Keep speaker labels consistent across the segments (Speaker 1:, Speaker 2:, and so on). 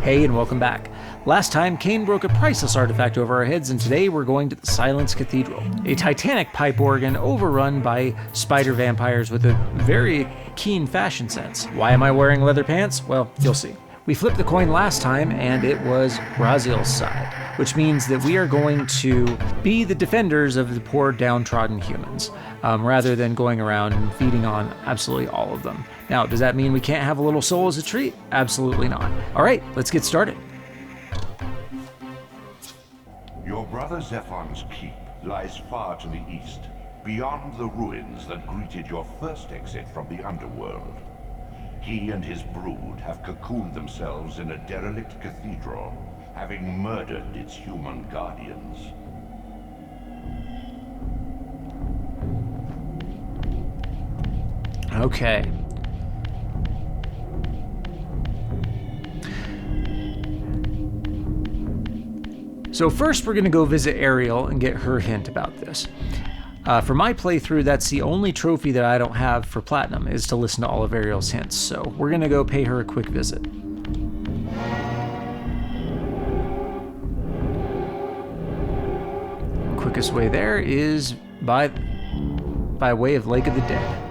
Speaker 1: Hey, and welcome back. Last time, Kain broke a priceless artifact over our heads, and today we're going to the Silenced Cathedral, a titanic pipe organ overrun by spider vampires with a very keen fashion sense. Why am I wearing leather pants? Well, you'll see. We flipped the coin last time, and it was Raziel's side, which means that we are going to be the defenders of the poor downtrodden humans, rather than going around and feeding on absolutely all of them. Now, does that mean we can't have a little soul as a treat? Absolutely not. All right, let's get started.
Speaker 2: Your brother Zephon's keep lies far to the east, beyond the ruins that greeted your first exit from the underworld. He and his brood have cocooned themselves in a derelict cathedral, having murdered its human guardians.
Speaker 1: Okay. So first we're going to go visit Ariel and get her hint about this. For my playthrough, that's the only trophy that I don't have for Platinum, is to listen to all of Ariel's hints. So we're going to go pay her a quick visit. Quickest way there is by way of Lake of the Dead.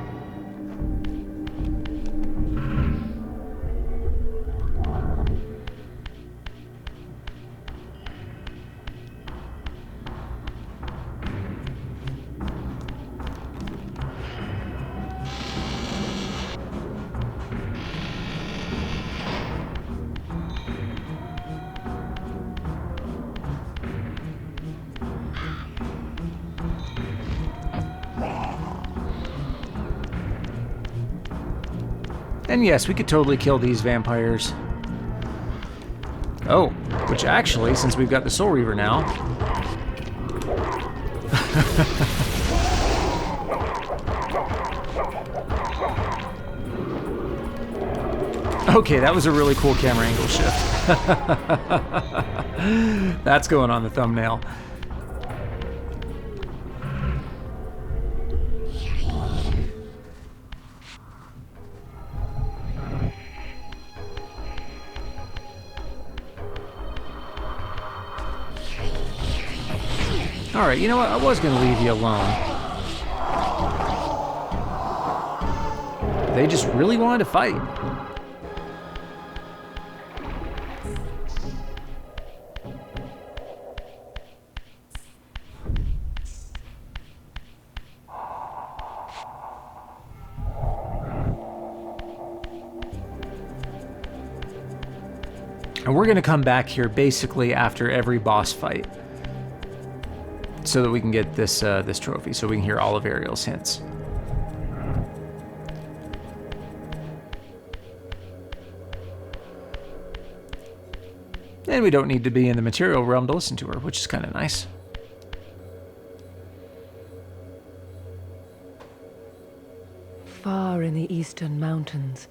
Speaker 1: And yes, we could totally kill these vampires. Oh, which actually, since we've got the Soul Reaver now... Okay, that was a really cool camera angle shift. That's going on the thumbnail. Alright, you know what? I was going to leave you alone. They just really wanted to fight. And we're going to come back here basically after every boss fight, so that we can get this this trophy, so we can hear all of Ariel's hints. And we don't need to be in the material realm to listen to her, which is kind of nice.
Speaker 3: Far in the eastern mountains,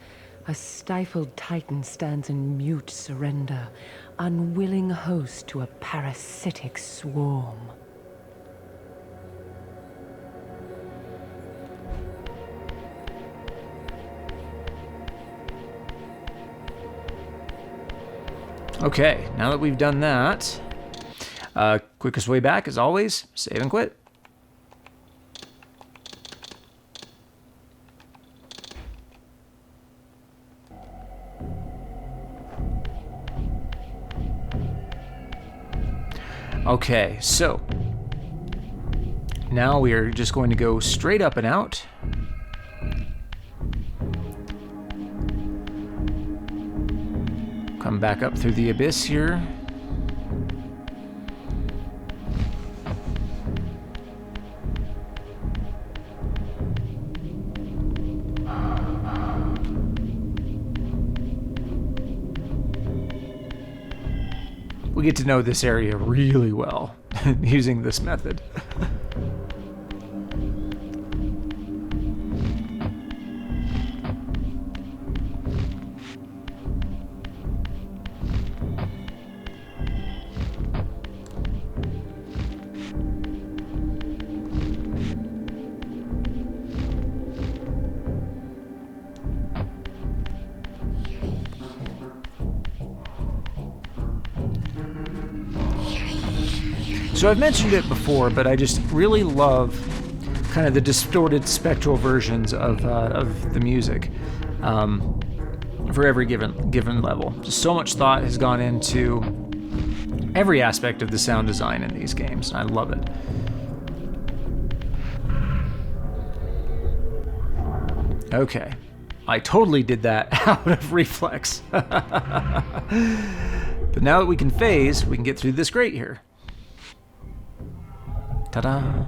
Speaker 3: a stifled titan stands in mute surrender, unwilling host to a parasitic swarm.
Speaker 1: Okay, now that we've done that, quickest way back, as always, save and quit. Okay, so now we are just going to go straight up and out. Come back up through the abyss here. We get to know this area really well using this method. So I've mentioned it before, but I just really love kind of the distorted spectral versions of the music for every given level. Just so much thought has gone into every aspect of the sound design in these games, and I love it. Okay, I totally did that out of reflex. But now that we can phase, we can get through this grate here. Ta-da!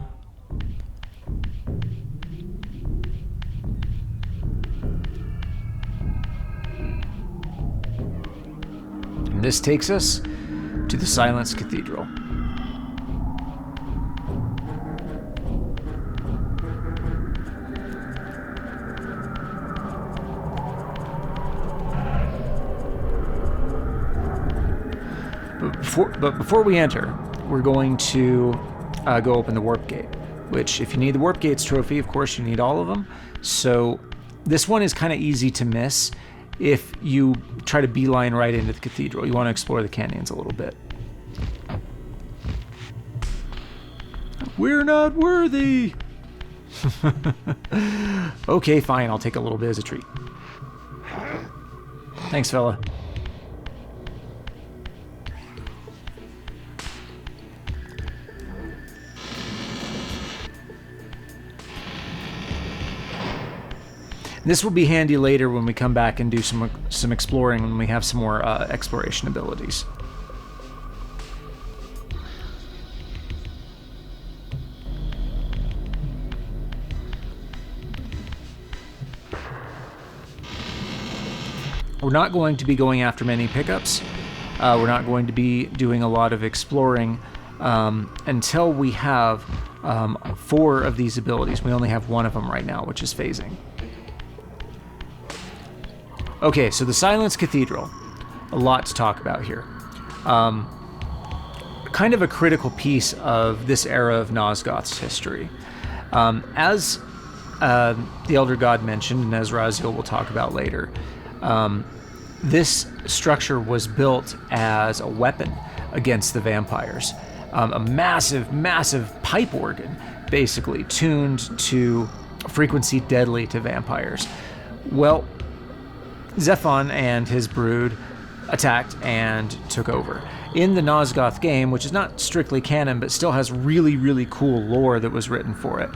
Speaker 1: And this takes us to the Silenced Cathedral. But before we enter, we're going to go open the warp gate, which if you need the warp gates trophy, of course you need all of them. So this one is kind of easy to miss if you try to beeline right into the cathedral. You want to explore the canyons a little bit. We're not worthy! Okay, fine, I'll take a little bit as a treat. Thanks, fella. This will be handy later when we come back and do some exploring, when we have some more exploration abilities. We're not going to be going after many pickups. We're not going to be doing a lot of exploring until we have 4 of these abilities. We only have 1 of them right now, which is phasing. Okay, so the Silenced Cathedral. A lot to talk about here. Kind of a critical piece of this era of Nosgoth's history. As the Elder God mentioned, and as Raziel will talk about later, this structure was built as a weapon against the vampires. A massive, massive pipe organ, basically, tuned to a frequency deadly to vampires. Well, Zephon and his brood attacked and took over. In the Nosgoth game, which is not strictly canon, but still has really, really cool lore that was written for it,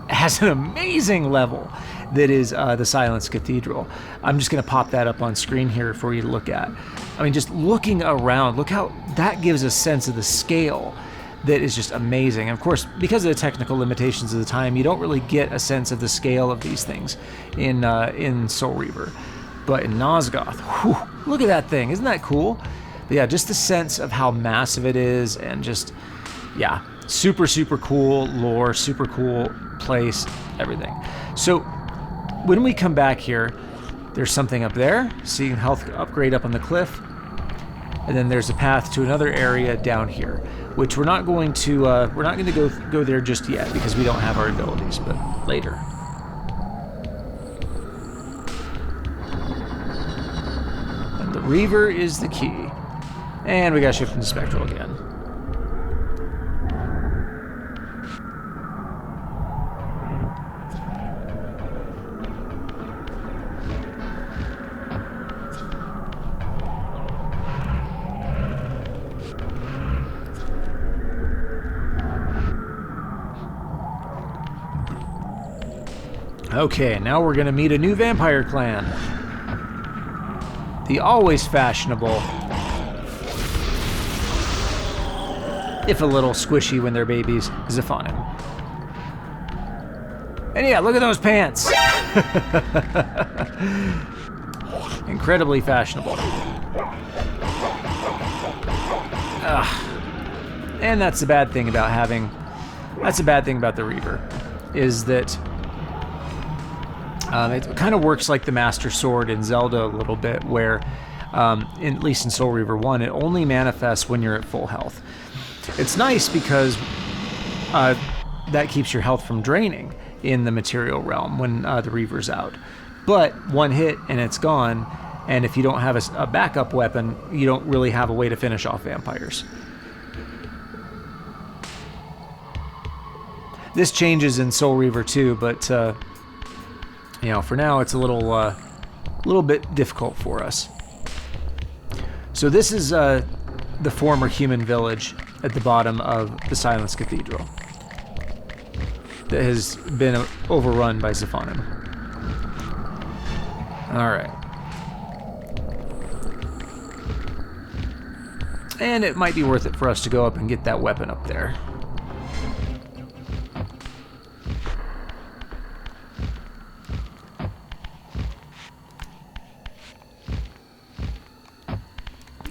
Speaker 1: has an amazing level that is the Silenced Cathedral. I'm just going to pop that up on screen here for you to look at. I mean, just looking around, look how that gives a sense of the scale that is just amazing. And of course, because of the technical limitations of the time, you don't really get a sense of the scale of these things in Soul Reaver. But in Nosgoth, whew, look at that thing. Isn't that cool? But yeah, just the sense of how massive it is, and just, yeah, super, super cool lore, super cool place, everything. So when we come back here, there's something up there. See a health upgrade up on the cliff. And then there's a path to another area down here, which we're not going to go there just yet because we don't have our abilities, but later. The Reaver is the key. And we got to shift into Spectral again. Okay, now we're going to meet a new vampire clan. The always fashionable, if a little squishy when they're babies, Zephonim. And yeah, look at those pants! Incredibly fashionable. Ugh. And that's the bad thing about the Reaver, is that it kind of works like the Master Sword in Zelda a little bit, where, at least in Soul Reaver 1, it only manifests when you're at full health. It's nice because that keeps your health from draining in the material realm when the Reaver's out. But one hit and it's gone, and if you don't have a backup weapon, you don't really have a way to finish off vampires. This changes in Soul Reaver too, but you know, for now it's a little bit difficult for us. So this is the former human village at the bottom of the Silenced Cathedral that has been overrun by Zephonim. Alright. And it might be worth it for us to go up and get that weapon up there.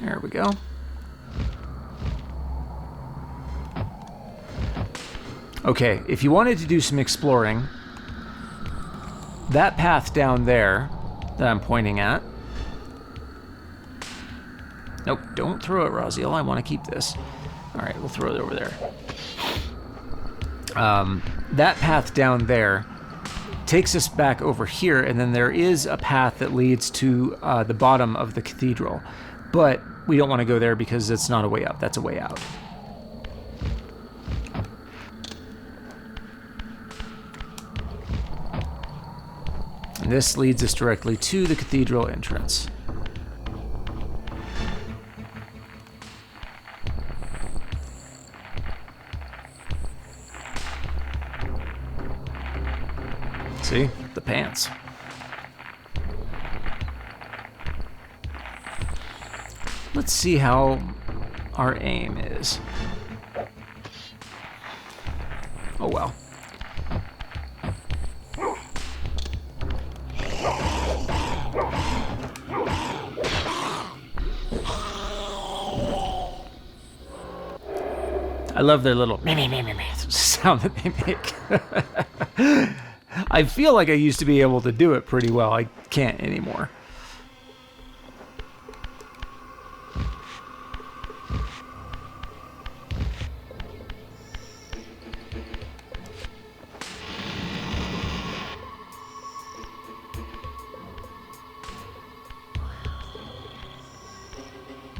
Speaker 1: There we go. Okay, if you wanted to do some exploring, that path down there that I'm pointing at... Nope, don't throw it, Raziel. I want to keep this. Alright, we'll throw it over there. That path down there takes us back over here, and then there is a path that leads to the bottom of the cathedral. But we don't want to go there because it's not a way up, that's a way out. And this leads us directly to the cathedral entrance. See? The pants. Let's see how our aim is. Oh well. I love their little meh sound that they make. I feel like I used to be able to do it pretty well. I can't anymore.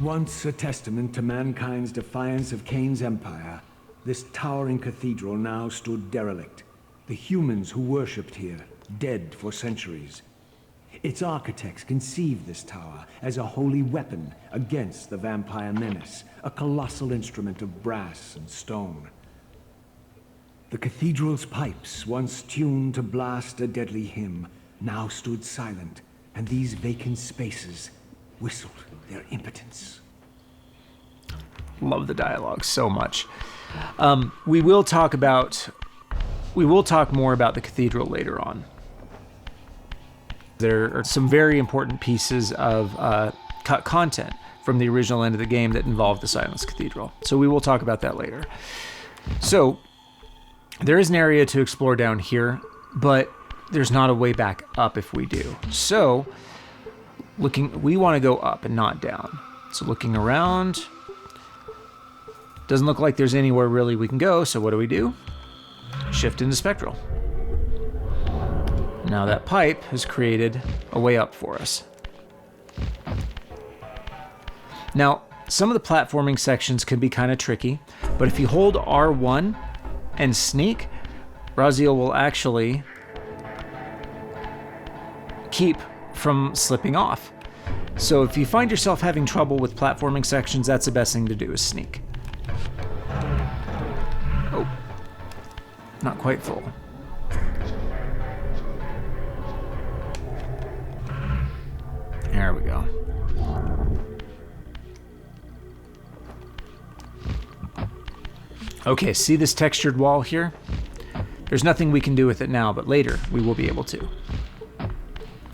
Speaker 4: Once a testament to mankind's defiance of Kain's empire, this towering cathedral now stood derelict. The humans who worshipped here, dead for centuries. Its architects conceived this tower as a holy weapon against the vampire menace, a colossal instrument of brass and stone. The cathedral's pipes, once tuned to blast a deadly hymn, now stood silent, and these vacant spaces whistled their impotence.
Speaker 1: Love the dialogue so much. We will talk more about the cathedral later on. There are some very important pieces of cut content from the original end of the game that involve the Silenced Cathedral. So we will talk about that later. So there is an area to explore down here, but there's not a way back up if we do. So we want to go up and not down. So looking around, doesn't look like there's anywhere really we can go. So what do? Shift into Spectral. Now that pipe has created a way up for us. Now, some of the platforming sections can be kind of tricky, but if you hold R1 and sneak, Raziel will actually keep from slipping off. So if you find yourself having trouble with platforming sections, that's the best thing to do, is sneak. Oh, not quite full. There we go. Okay, see this textured wall here? There's nothing we can do with it now, but later we will be able to.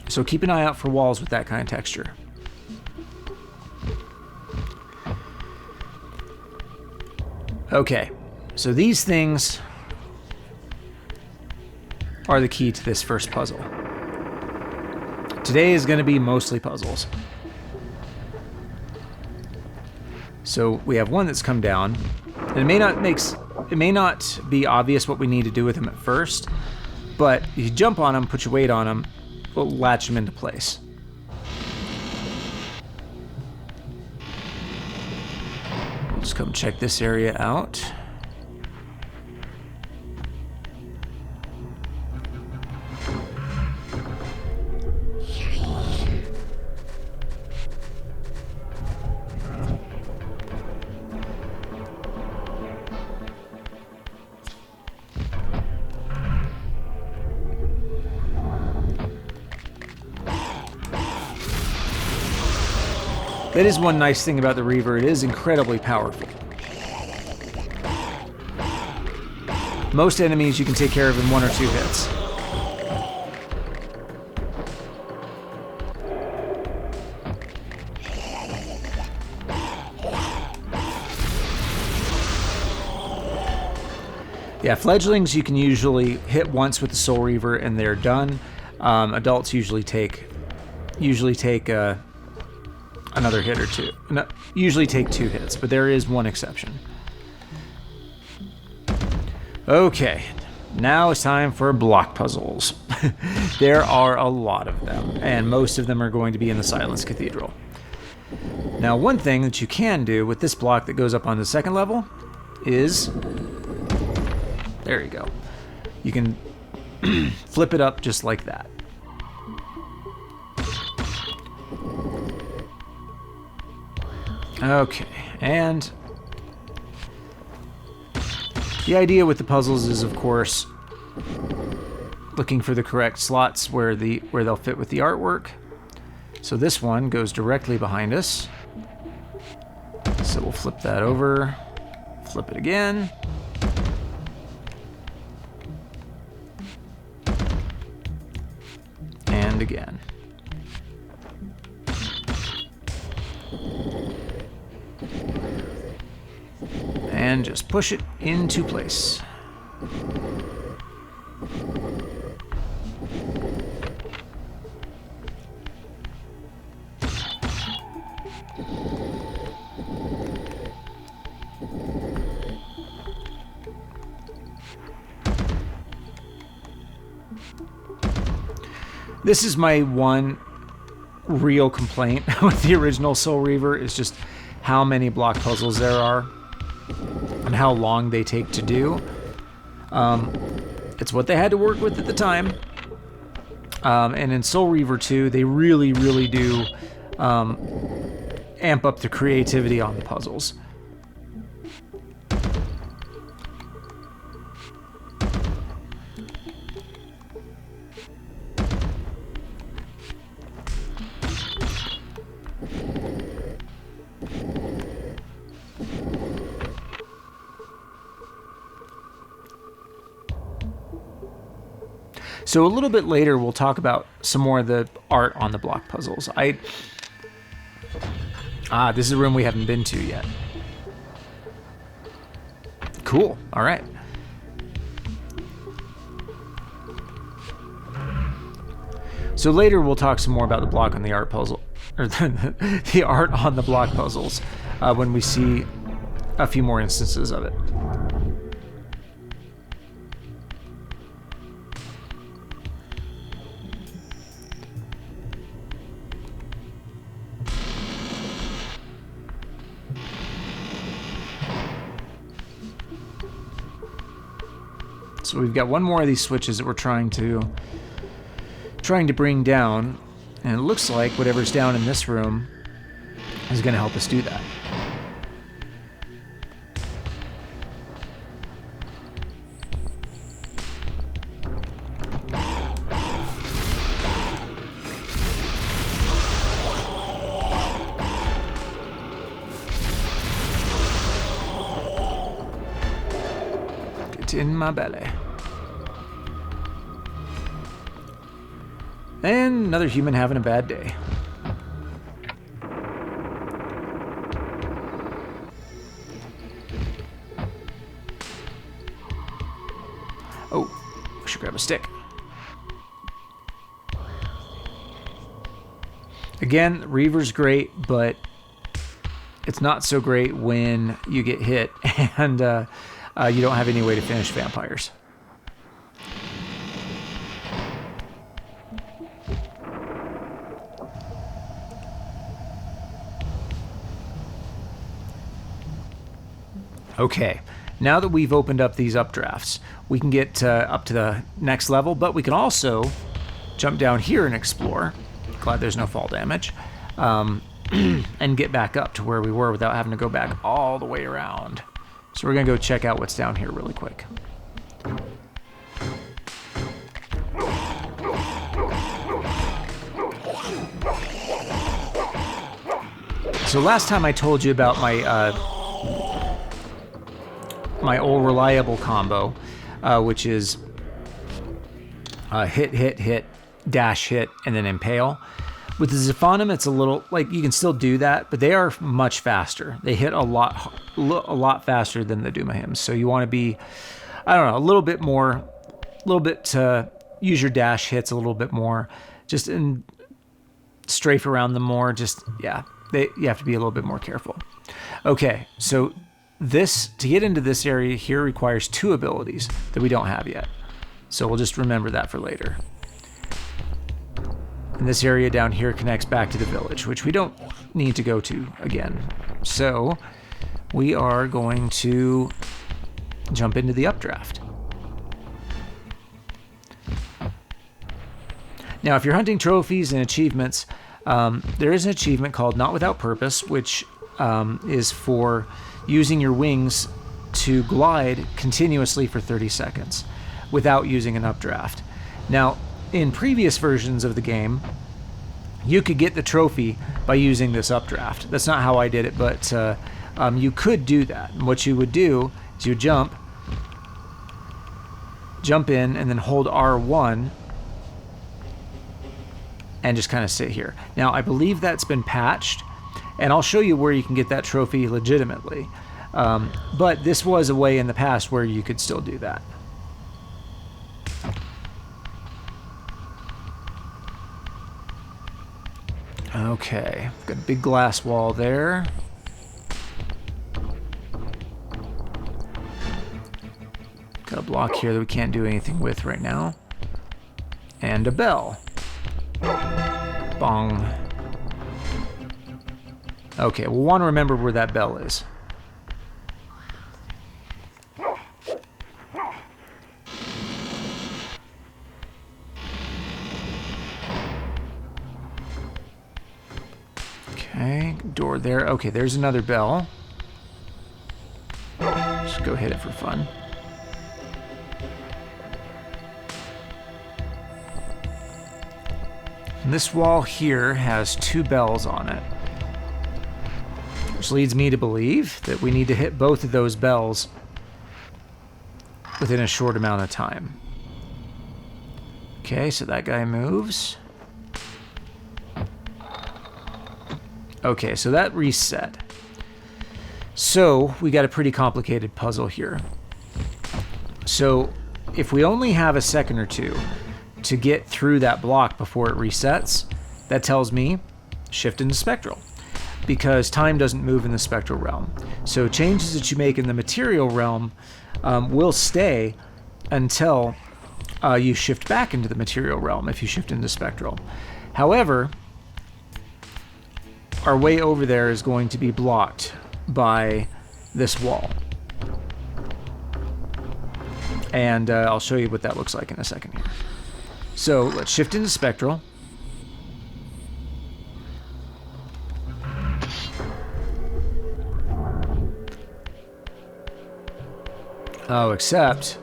Speaker 1: So keep an eye out for walls with that kind of texture. Okay, so these things are the key to this first puzzle. Today is going to be mostly puzzles. So we have one that's come down, and it may not be obvious what we need to do with him at first, but if you jump on him, put your weight on him, we'll latch him into place. Let's come check this area out. That is one nice thing about the Reaver. It is incredibly powerful. Most enemies you can take care of in 1 or 2 hits. Yeah, fledglings you can usually hit once with the Soul Reaver and they're done. Adults usually take another hit or 2. No, usually take 2 hits, but there is one exception. Okay, now it's time for block puzzles. There are a lot of them, and most of them are going to be in the Silenced Cathedral. Now, one thing that you can do with this block that goes up on the 2nd level is... There you go. You can flip it up just like that. Okay, and the idea with the puzzles is, of course, looking for the correct slots where they'll fit with the artwork. So this one goes directly behind us. So we'll flip that over, flip it again. And again. And just push it into place. This is my one real complaint with the original Soul Reaver, is just how many block puzzles there are and how long they take to do. It's what they had to work with at the time. And in Soul Reaver 2, they really, really do amp up the creativity on the puzzles. So a little bit later, we'll talk about some more of the art on the block puzzles. This is a room we haven't been to yet. Cool. All right. So later, we'll talk some more about the block on the art puzzle, or the art on the block puzzles, when we see a few more instances of it. So we've got one more of these switches that we're trying to bring down, and it looks like whatever's down in this room is going to help us do that. Get in my belly. And another human having a bad day. Oh, we should grab a stick. Again, Reaver's great, but it's not so great when you get hit and you don't have any way to finish vampires. Okay, now that we've opened up these updrafts, we can get up to the next level, but we can also jump down here and explore. Glad there's no fall damage. And get back up to where we were without having to go back all the way around. So we're going to go check out what's down here really quick. So last time I told you about my my old reliable combo, which is hit, hit, hit, dash, hit, and then impale. With the Zephonim, it's a little, like, you can still do that, but they are much faster. They hit a lot faster than the Dumahims. So you want to be, I don't know, a little bit more, use your dash hits a little bit more, just strafe around them more. Just, yeah, you have to be a little bit more careful. Okay, so to get into this area here requires 2 abilities that we don't have yet. So we'll just remember that for later. And this area down here connects back to the village, which we don't need to go to again. So we are going to jump into the updraft. Now, if you're hunting trophies and achievements, there is an achievement called Not Without Purpose, which is for using your wings to glide continuously for 30 seconds without using an updraft. Now, in previous versions of the game, you could get the trophy by using this updraft. That's not how I did it, but you could do that. And what you would do is you jump in, and then hold R1 and just kind of sit here. Now, I believe that's been patched, and I'll show you where you can get that trophy legitimately. But this was a way in the past where you could still do that. Okay, got a big glass wall there. Got a block here that we can't do anything with right now. And a bell. Bong. Okay, we'll want to remember where that bell is. Okay, door there. Okay, there's another bell. Just go hit it for fun. And this wall here has 2 bells on it, which leads me to believe that we need to hit both of those bells within a short amount of time. Okay, so that guy moves. Okay, so that reset. So we got a pretty complicated puzzle here. So if we only have a second or two to get through that block before it resets, that tells me shift into spectral, because time doesn't move in the spectral realm. So changes that you make in the material realm will stay until you shift back into the material realm if you shift into spectral. However, our way over there is going to be blocked by this wall. And I'll show you what that looks like in a second here. So let's shift into spectral. Oh, except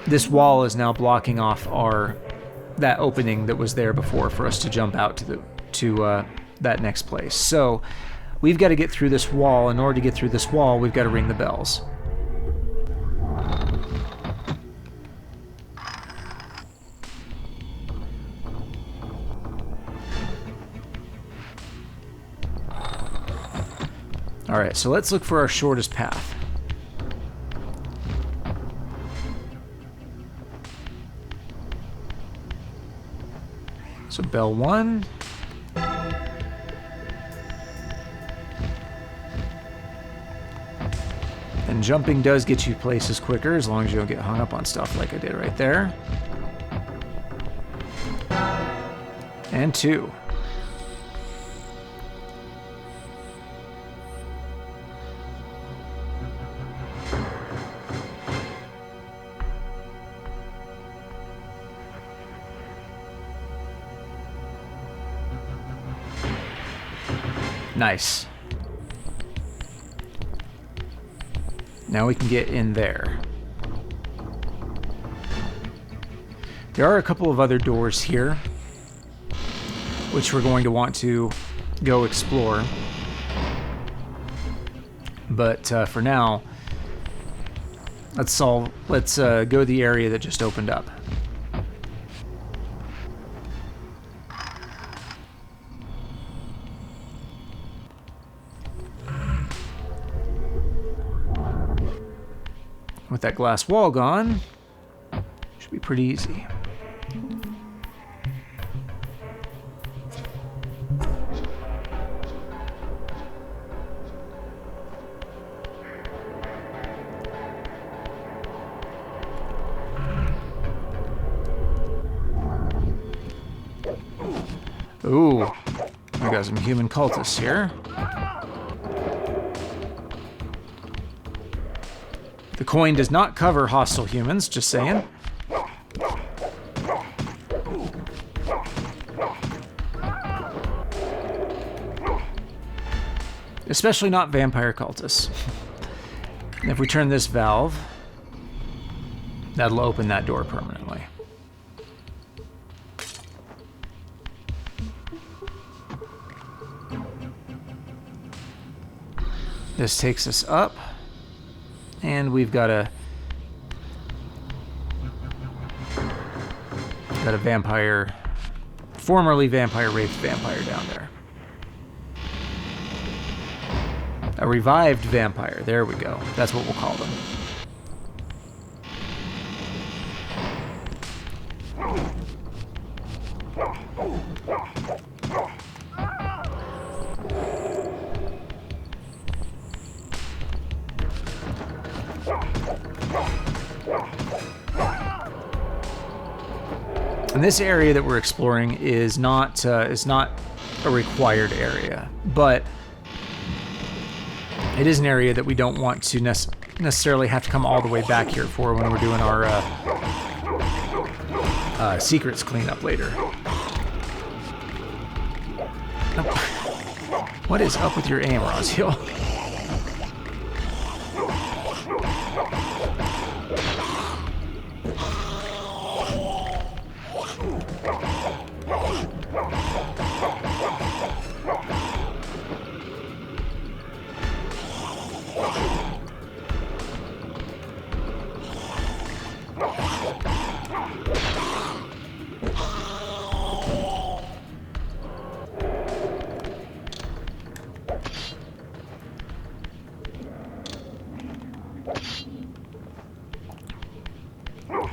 Speaker 1: this wall is now blocking off that opening that was there before for us to jump out to that next place. So we've got to get through this wall. In order to get through this wall, we've got to ring the bells. All right, so let's look for our shortest path. So bell 1. And jumping does get you places quicker, as long as you don't get hung up on stuff like I did right there. And 2. Nice. Now we can get in there. There are a couple of other doors here, which we're going to want to go explore. But for now, let's go to the area that just opened up. With that glass wall gone, should be pretty easy. Ooh, we got some human cultists here. The coin does not cover hostile humans, just saying. Especially not vampire cultists. And if we turn this valve, that'll open that door permanently. This takes us up, and we've got a vampire, formerly vampire wraith vampire down there. A revived vampire. There we go. That's what we'll call them. And this area that we're exploring is not a required area, but it is an area that we don't want to necessarily have to come all the way back here for when we're doing our secrets cleanup later. What is up with your aim, Raziel?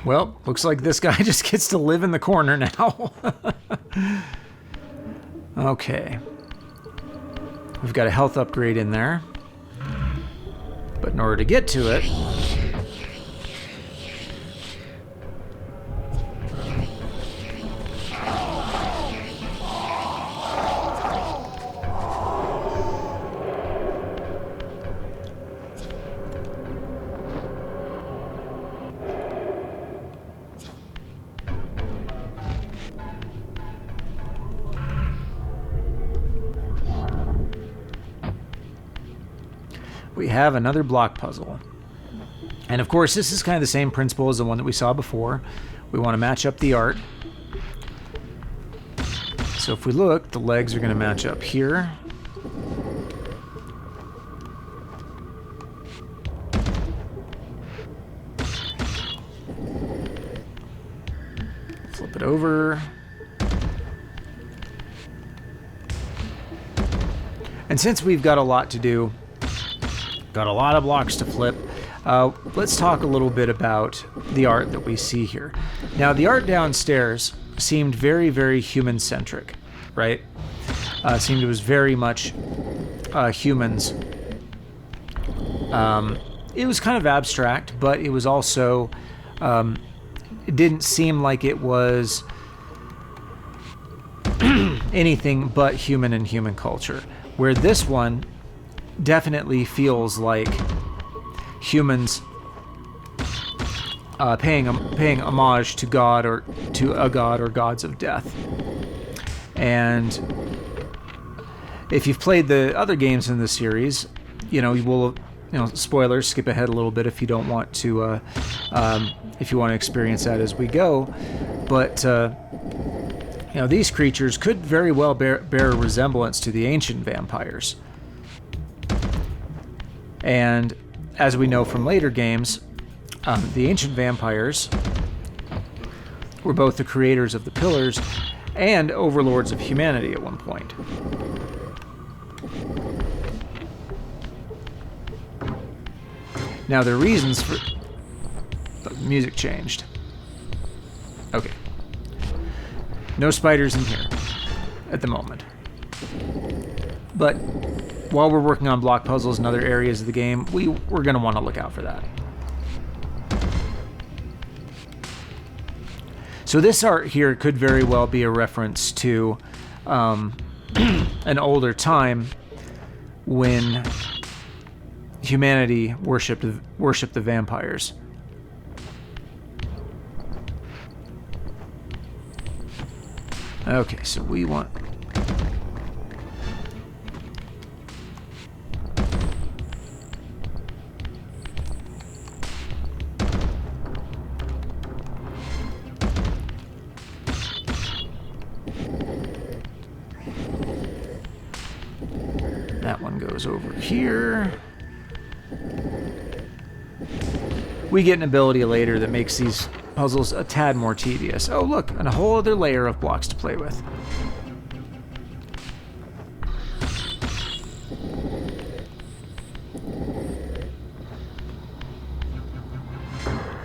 Speaker 1: Well, looks like this guy just gets to live in the corner now. Okay. We've got a health upgrade in there. But in order to get to it, we have another block puzzle. And of course, this is kind of the same principle as the one that we saw before. We want to match up the art. So if we look, the legs are going to match up here. Flip it over. And since we've got a lot to do, got a lot of blocks to flip, let's talk a little bit about the art that we see here. Now, the art downstairs seemed very, very human-centric, right? Seemed it was very much humans. It was kind of abstract, but it was also, it didn't seem like it was anything but human and human culture. Where this one definitely feels like humans paying homage to God or to a god or gods of death. And if you've played the other games in the series, you will, spoilers, skip ahead a little bit if you don't want to, if you want to experience that as we go. But Now, these creatures could very well bear a resemblance to the ancient vampires. And as we know from later games, the ancient vampires were both the creators of the Pillars and overlords of humanity at one point. Now, the reasons for... The music changed. Okay. No spiders in here at the moment. But while we're working on block puzzles and other areas of the game, we're going to want to look out for that. So this art here could very well be a reference to an older time when humanity worshipped the vampires. Okay, so we want... That one goes over here. We get an ability later that makes these puzzles a tad more tedious. Oh, look, and a whole other layer of blocks to play with.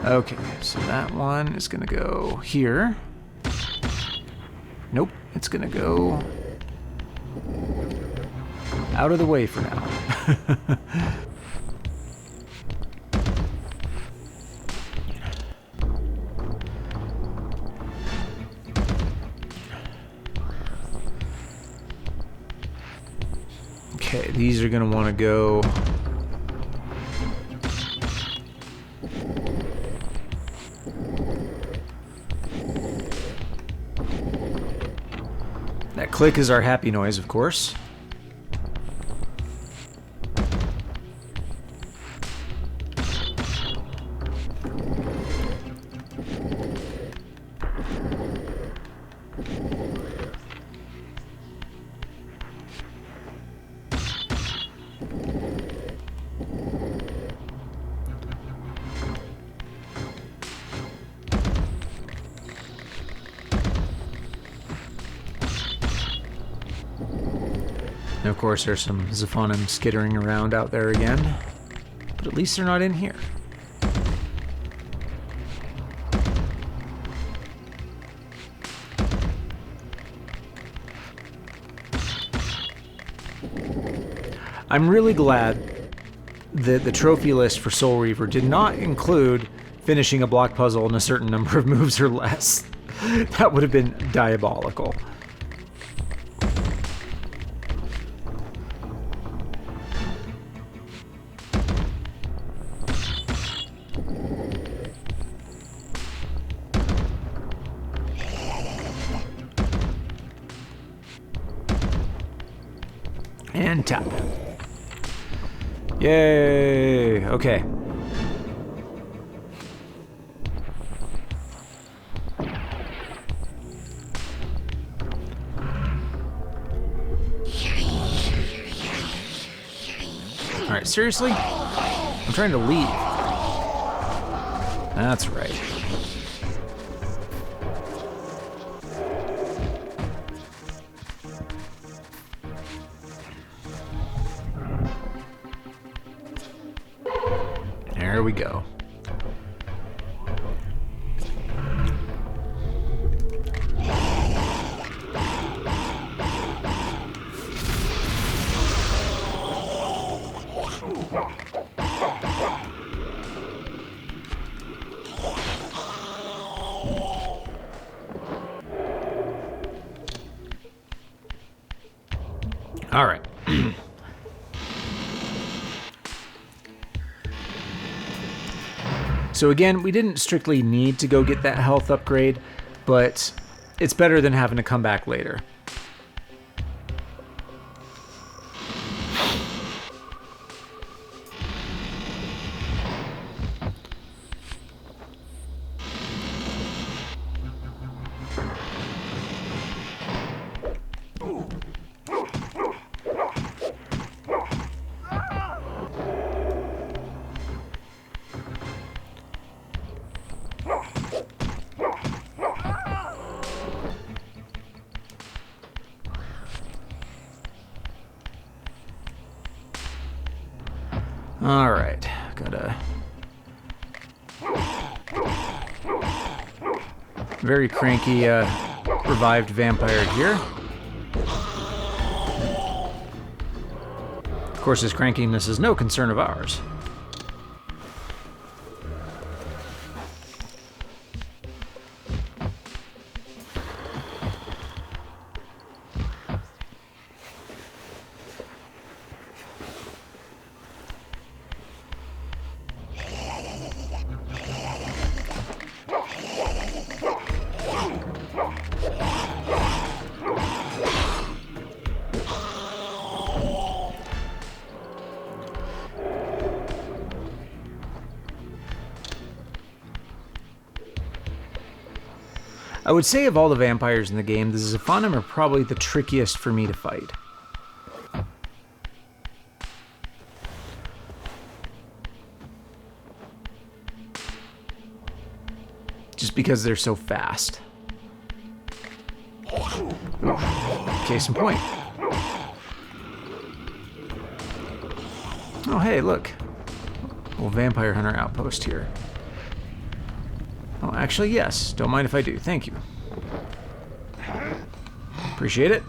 Speaker 1: Okay, so that one is going to go here. Nope, it's going to go out of the way for now. Okay, these are going to want to go... That click is our happy noise, of course. And of course, there's some Zephonim skittering around out there again, but at least they're not in here. I'm really glad that the trophy list for Soul Reaver did not include finishing a block puzzle in a certain number of moves or less. That would have been diabolical. And tap. Yay! Okay. Alright, seriously? I'm trying to leave. That's right. There we go. All right. So again, we didn't strictly need to go get that health upgrade, but it's better than having to come back later. Alright, got a very cranky revived vampire here. Of course, his crankiness is no concern of ours. I would say of all the vampires in the game, the Zephonim are probably the trickiest for me to fight. Just because they're so fast. Case in point. Oh hey, look. Little vampire hunter outpost here. Oh, actually, yes. Don't mind if I do. Thank you. Appreciate it.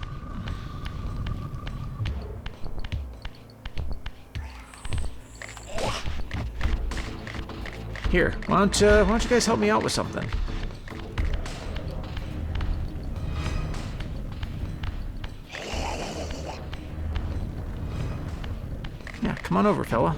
Speaker 1: Here, why don't you guys help me out with something? Yeah, come on over, fella.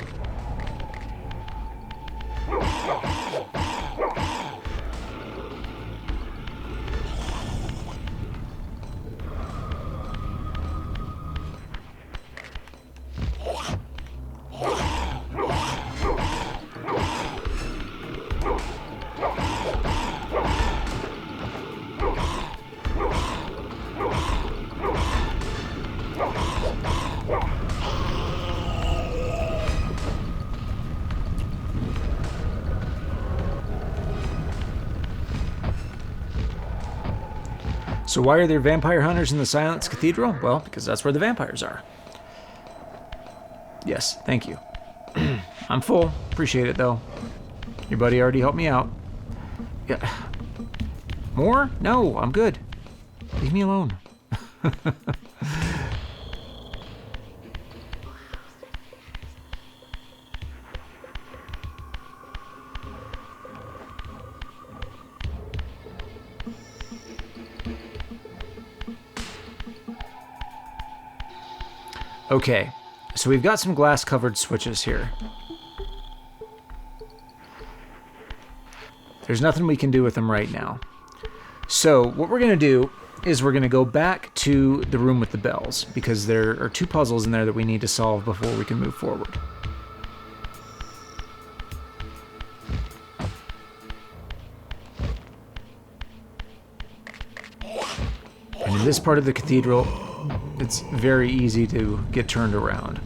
Speaker 1: So why are there vampire hunters in the Silenced Cathedral? Well, because that's where the vampires are. Yes, thank you. I'm full. Appreciate it, though. Your buddy already helped me out. Yeah. More? No, I'm good. Leave me alone. Okay, so we've got some glass-covered switches here. There's nothing we can do with them right now. So what we're going to do is we're going to go back to the room with the bells, because there are two puzzles in there that we need to solve before we can move forward. And in this part of the cathedral, it's very easy to get turned around.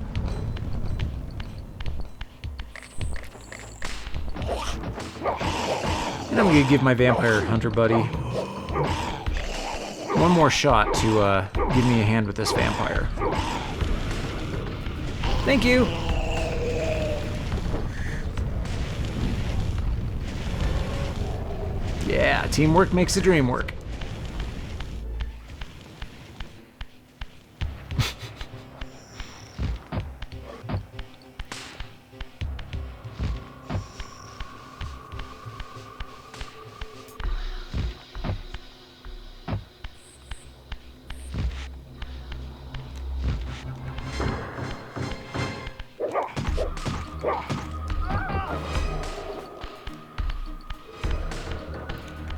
Speaker 1: And I'm going to give my vampire hunter buddy one more shot to give me a hand with this vampire. Thank you! Yeah, teamwork makes the dream work.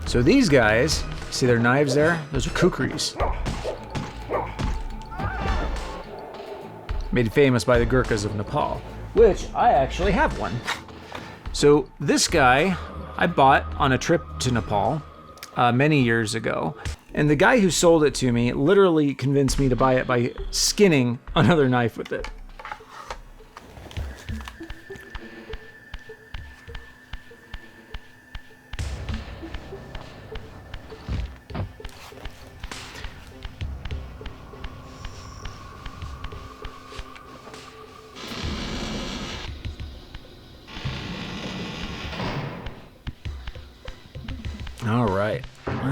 Speaker 1: So these guys, see their knives there? Those are kukris. Made famous by the Gurkhas of Nepal, which I actually have one. So this guy I bought on a trip to Nepal many years ago, and the guy who sold it to me literally convinced me to buy it by skinning another knife with it.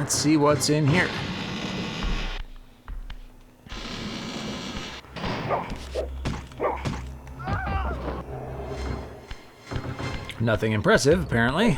Speaker 1: Let's see what's in here. Nothing impressive, apparently.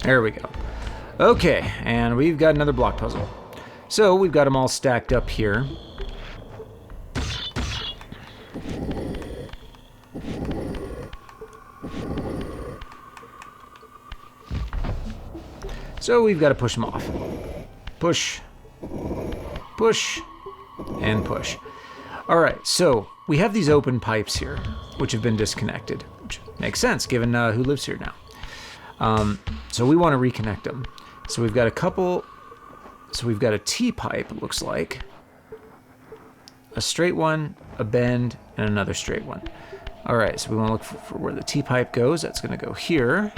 Speaker 1: There we go. Okay, and we've got another block puzzle. So we've got them all stacked up here. So we've got to push them off. Push, push, and push. All right, so we have these open pipes here, which have been disconnected, which makes sense given who lives here now. So we want to reconnect them. So we've got a couple, so we've got a T-pipe, it looks like. A straight one, a bend, and another straight one. All right, so we want to look for where the T-pipe goes. That's going to go here.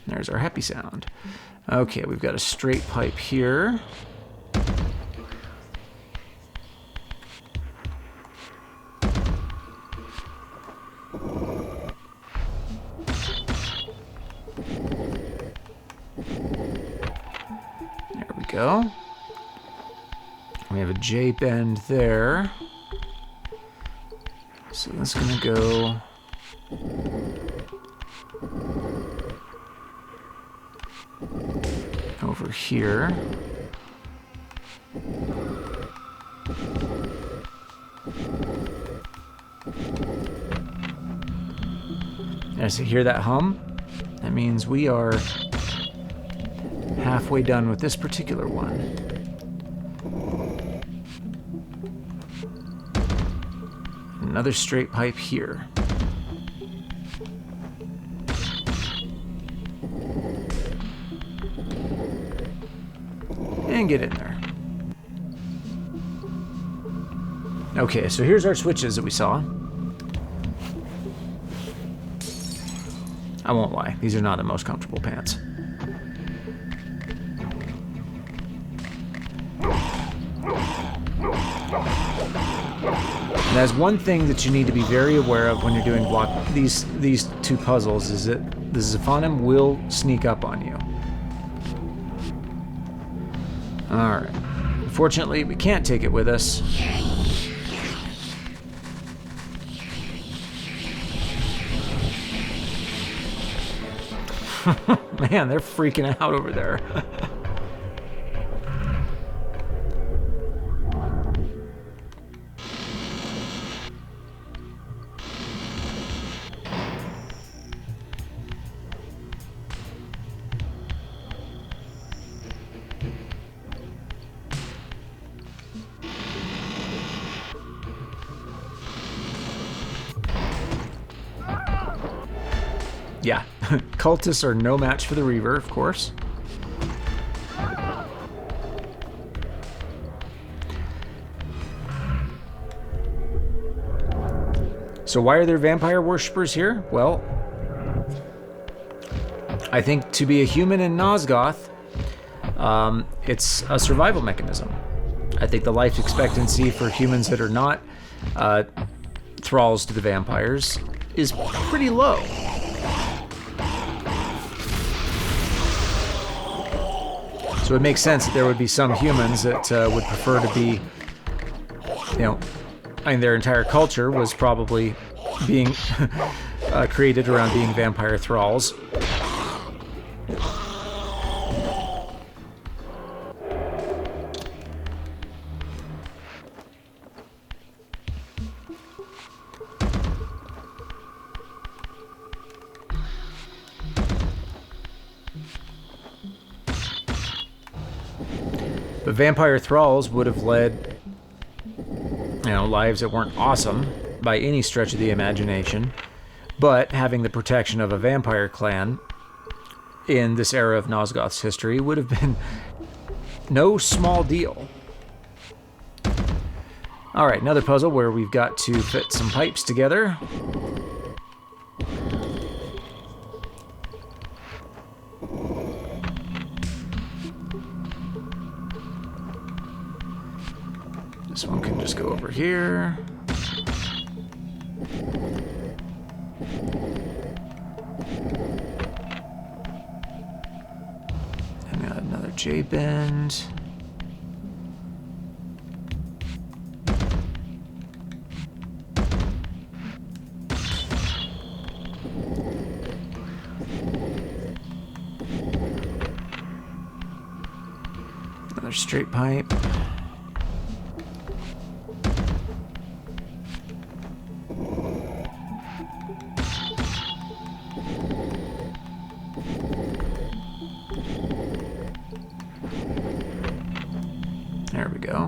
Speaker 1: There's our happy sound. Okay, we've got a straight pipe here. There we go. We have a J bend there. So that's gonna go over here. As you hear that hum, that means we are halfway done with this particular one. Another straight pipe here. And get in there. Okay, so here's our switches that we saw. I won't lie, these are not the most comfortable pants. And that's one thing that you need to be very aware of when you're doing these two puzzles, is that the Zephonim will sneak up on you. Alright. Unfortunately, we can't take it with us. Man, they're freaking out over there. Yeah, cultists are no match for the Reaver, of course. So why are there vampire worshippers here? Well, I think to be a human in Nosgoth, it's a survival mechanism. I think the life expectancy for humans that are not thralls to the vampires is pretty low. So it makes sense that there would be some humans that would prefer to be, you know, I mean, their entire culture was probably being created around being vampire thralls. But vampire thralls would have led, you know, lives that weren't awesome by any stretch of the imagination, but having the protection of a vampire clan in this era of Nosgoth's history would have been no small deal. Alright, another puzzle where we've got to fit some pipes together. This one can just go over here. And got another J-bend. Another straight pipe. There we go.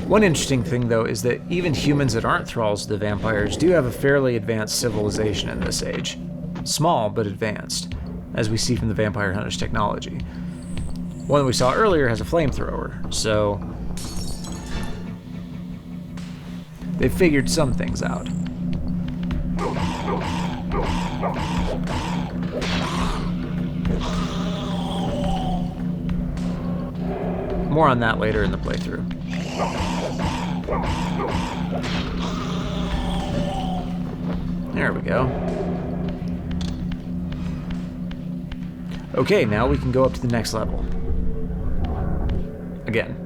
Speaker 1: One interesting thing, though, is that even humans that aren't thralls to the vampires do have a fairly advanced civilization in this age. Small, but advanced, as we see from the vampire hunter's technology. One that we saw earlier has a flamethrower, so they figured some things out. More on that later in the playthrough. There we go. Okay, now we can go up to the next level. Again.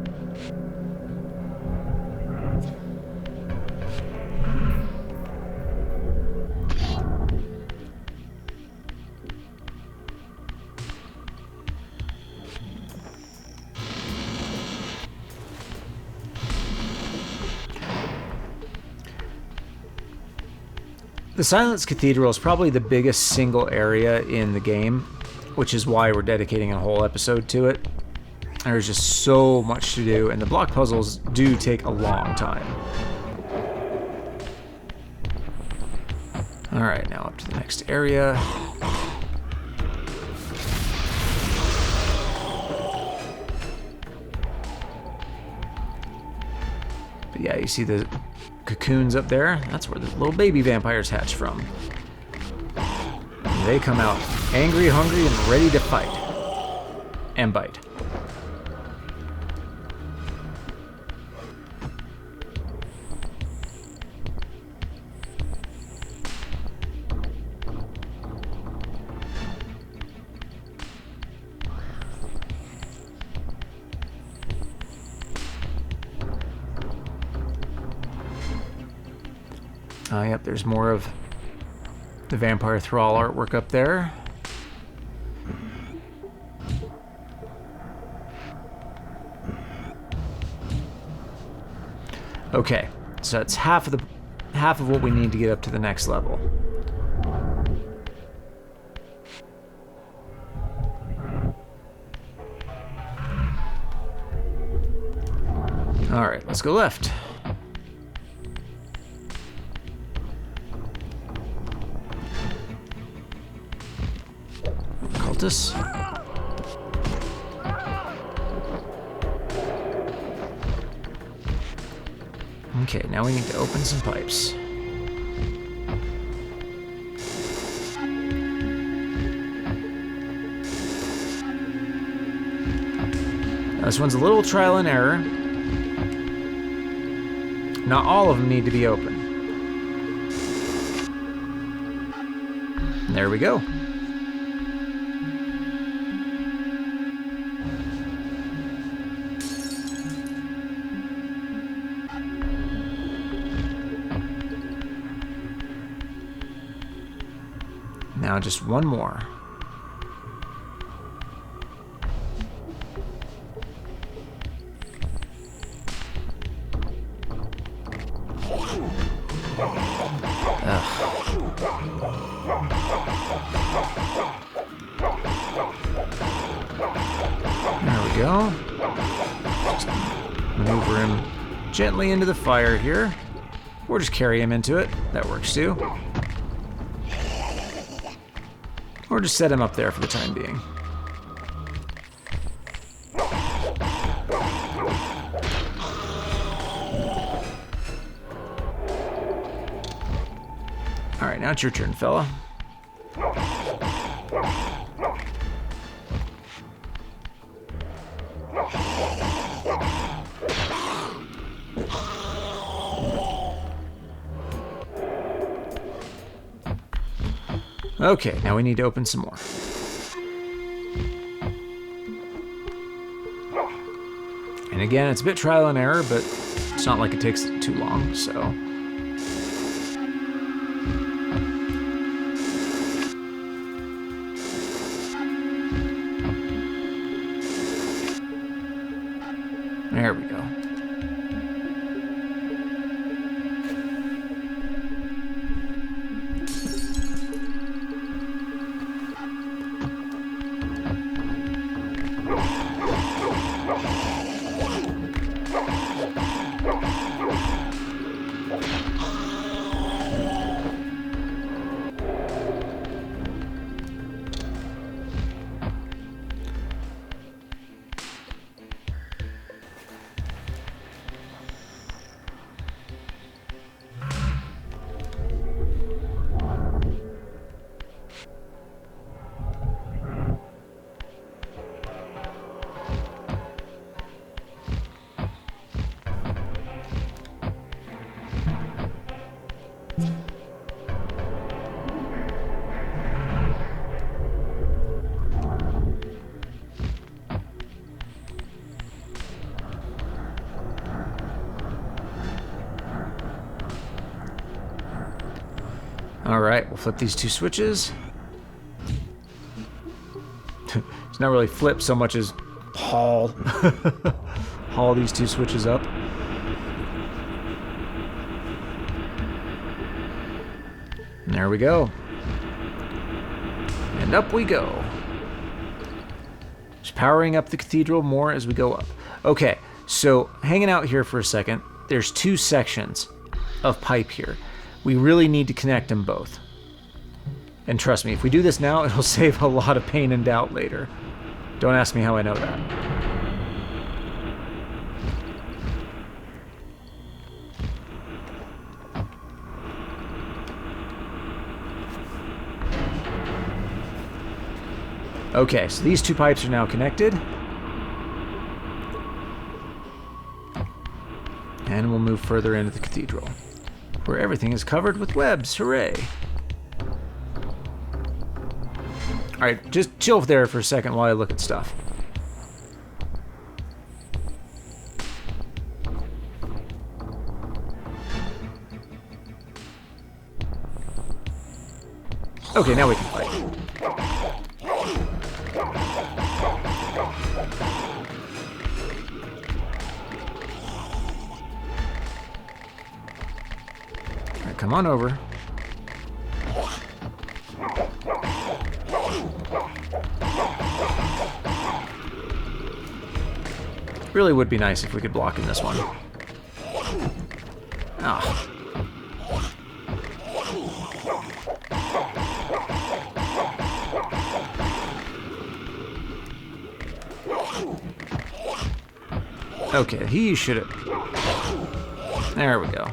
Speaker 1: The Silenced Cathedral is probably the biggest single area in the game, which is why we're dedicating a whole episode to it. There's just so much to do, and the block puzzles do take a long time. Alright, now up to the next area. But yeah, you see the cocoons up there? That's where the little baby vampires hatch from. And they come out angry, hungry, and ready to fight. And bite. Yep, there's more of the Vampire Thrall artwork up there. Okay, so that's half of what we need to get up to the next level. All right, let's go left. Cultists. Okay, now we need to open some pipes. This one's a little trial and error. Not all of them need to be open. And there we go. Now just one more. There we go. Just maneuver him gently into the fire here. Or just carry him into it. That works too. Or just set him up there for the time being. Alright, now it's your turn, fella. Okay, now we need to open some more. And again, it's a bit trial and error, but it's not like it takes too long, so... There we go. Alright, we'll flip these two switches. It's not really flip so much as haul. Haul these two switches up. And there we go. And up we go. Just powering up the cathedral more as we go up. Okay, so hanging out here for a second, there's two sections of pipe here. We really need to connect them both. And trust me, if we do this now, it'll save a lot of pain and doubt later. Don't ask me how I know that. Okay, so these two pipes are now connected. And we'll move further into the cathedral, where everything is covered with webs. Hooray! Alright, just chill there for a second while I look at stuff. Okay, now we can fight. Alright, come on over. Really would be nice if we could block in this one. Ah. Okay, he should have... There we go.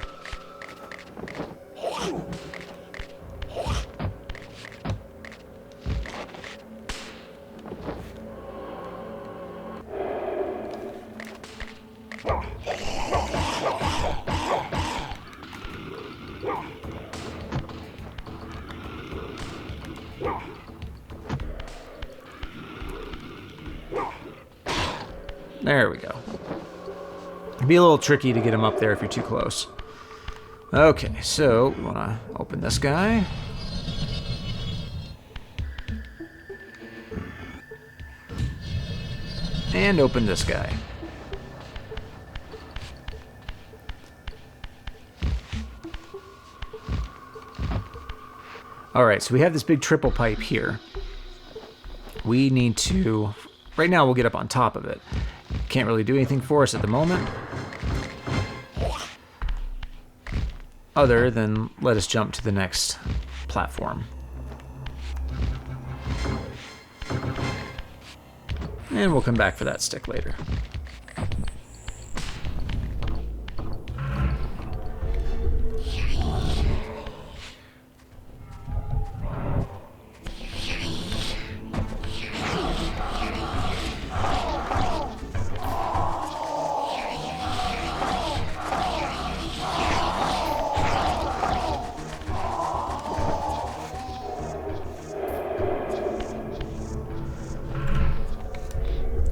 Speaker 1: There we go. It'd be a little tricky to get him up there if you're too close. Okay, so we want to open this guy. And open this guy. Alright, so we have this big triple pipe here. We need to... Right now we'll get up on top of it. Can't really do anything for us at the moment. Other than let us jump to the next platform. And we'll come back for that stick later.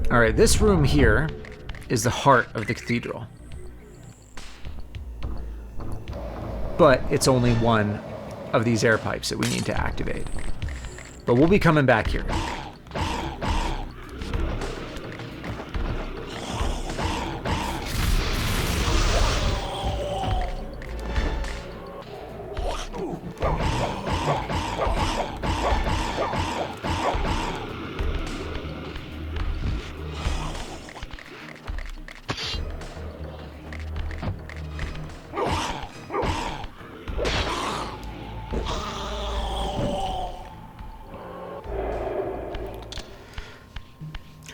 Speaker 1: Alright, this room here is the heart of the cathedral. But it's only one of these air pipes that we need to activate. But we'll be coming back here.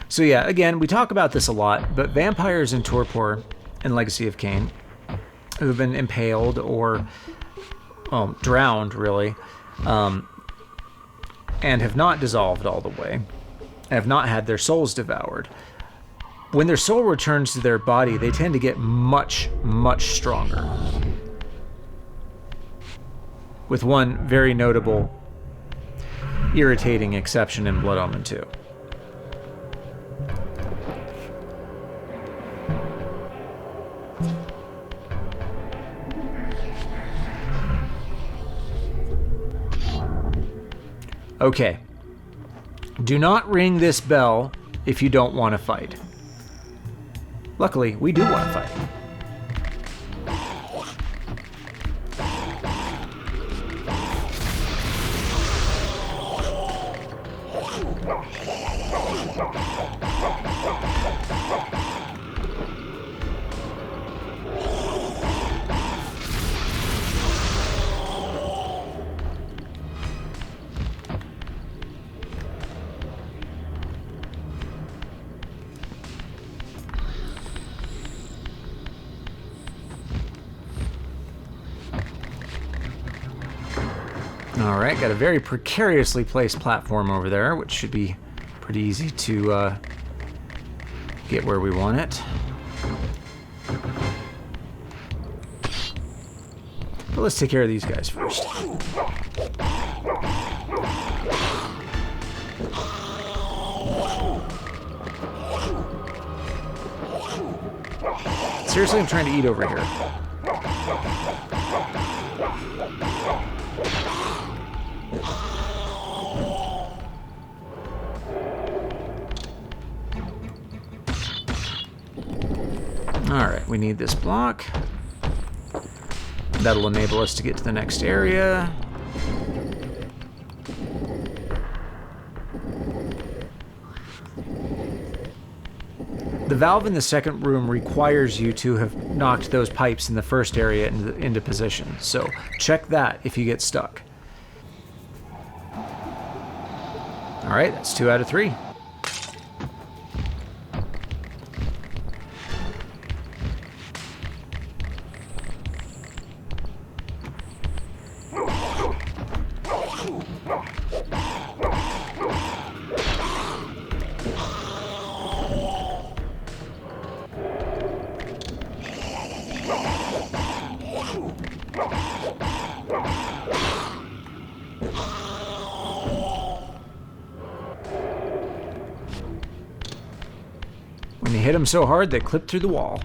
Speaker 1: So yeah, again, we talk about this a lot, but vampires in Torpor and Legacy of Kain who have been impaled or drowned, really, and have not dissolved all the way, and have not had their souls devoured. When their soul returns to their body, they tend to get much, much stronger. With one very notable, irritating exception in Blood Omen 2. Okay. Do not ring this bell if you don't want to fight. Luckily, we do want to fight. Alright, got a very precariously placed platform over there, which should be pretty easy to get where we want it. But let's take care of these guys first. Seriously, I'm trying to eat over here. Alright, we need this block. That'll enable us to get to the next area. The valve in the second room requires you to have knocked those pipes in the first area into position, so check that if you get stuck. Alright, that's 2 out of 3. When you hit them so hard, they clip through the wall.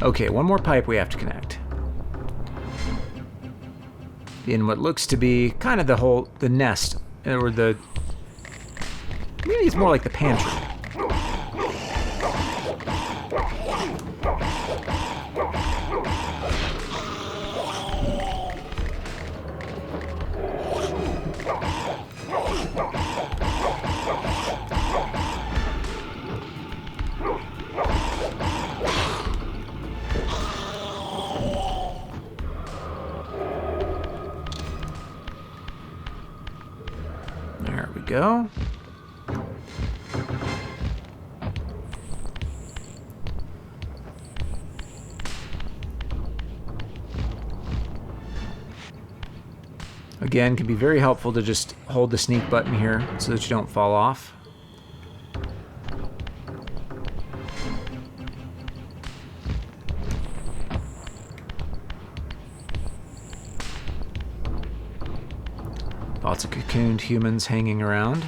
Speaker 1: Okay, one more pipe we have to connect. In what looks to be kind of the nest, or maybe it's more like the pantry. There we go. Again, can be very helpful to just hold the sneak button here so that you don't fall off. Lots of cocooned humans hanging around.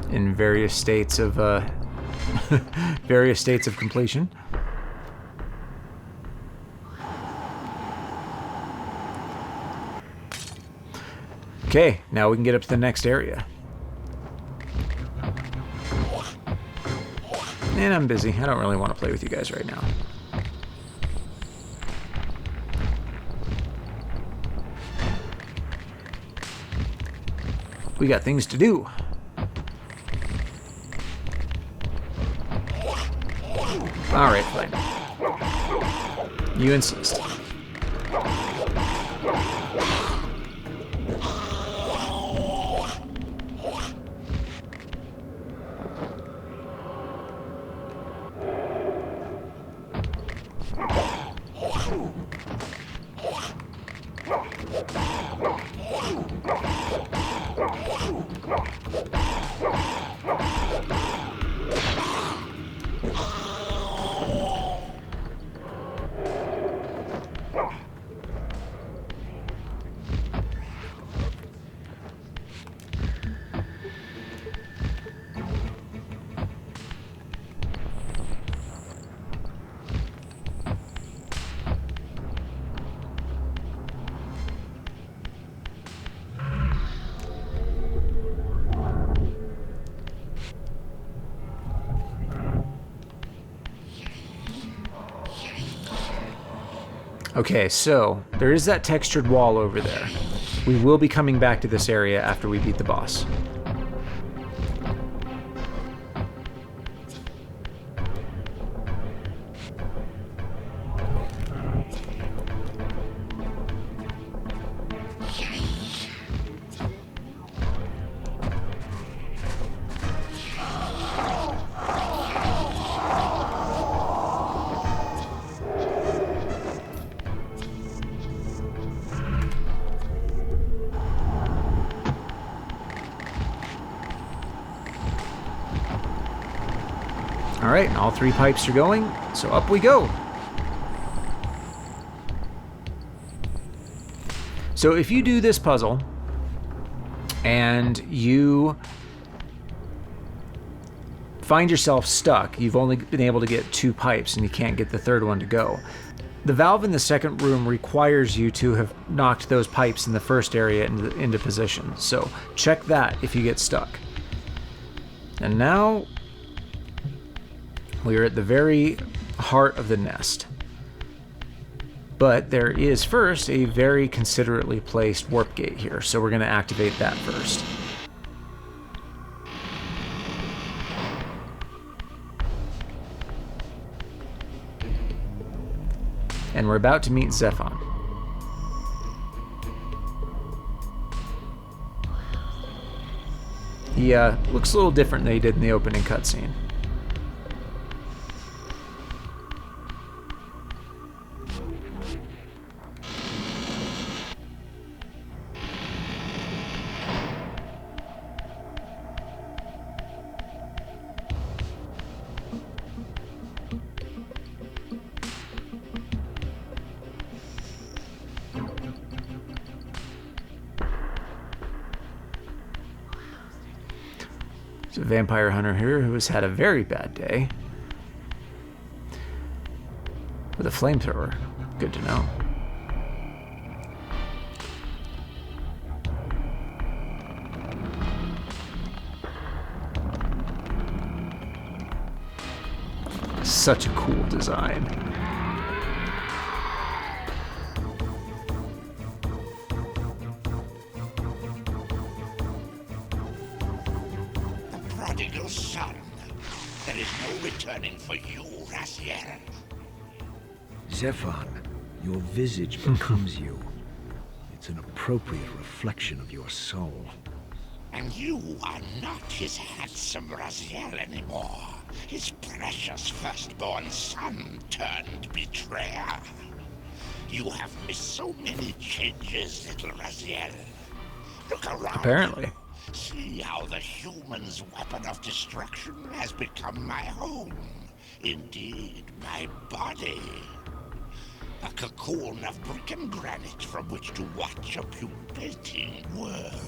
Speaker 1: In various states of completion. Okay, now we can get up to the next area. And I'm busy. I don't really want to play with you guys right now. We got things to do. Alright, fine. You insist. Okay, so there is that textured wall over there. We will be coming back to this area after we beat the boss. Alright, all three pipes are going, so up we go. So if you do this puzzle, and you find yourself stuck, you've only been able to get 2 pipes and you can't get the third one to go. The valve in the second room requires you to have knocked those pipes in the first area into position, so check that if you get stuck. And now we are at the very heart of the nest. But there is first a very considerately placed warp gate here, so we're going to activate that first. And we're about to meet Zephon. He looks a little different than he did in the opening cutscene. There's a vampire hunter here who has had a very bad day. With a flamethrower. Good to know. Such a cool design.
Speaker 2: The prodigal son. There is no returning for you, Raziel.
Speaker 4: Zephon, your visage becomes you. It's an appropriate reflection of your soul.
Speaker 2: And you are not his handsome Raziel anymore. His precious firstborn son turned betrayer. You have missed so many changes, little Raziel. Look around.
Speaker 1: Apparently.
Speaker 2: See how the human's weapon of destruction has become my home. Indeed, my body. A cocoon of brick and granite from which to watch a pupating world.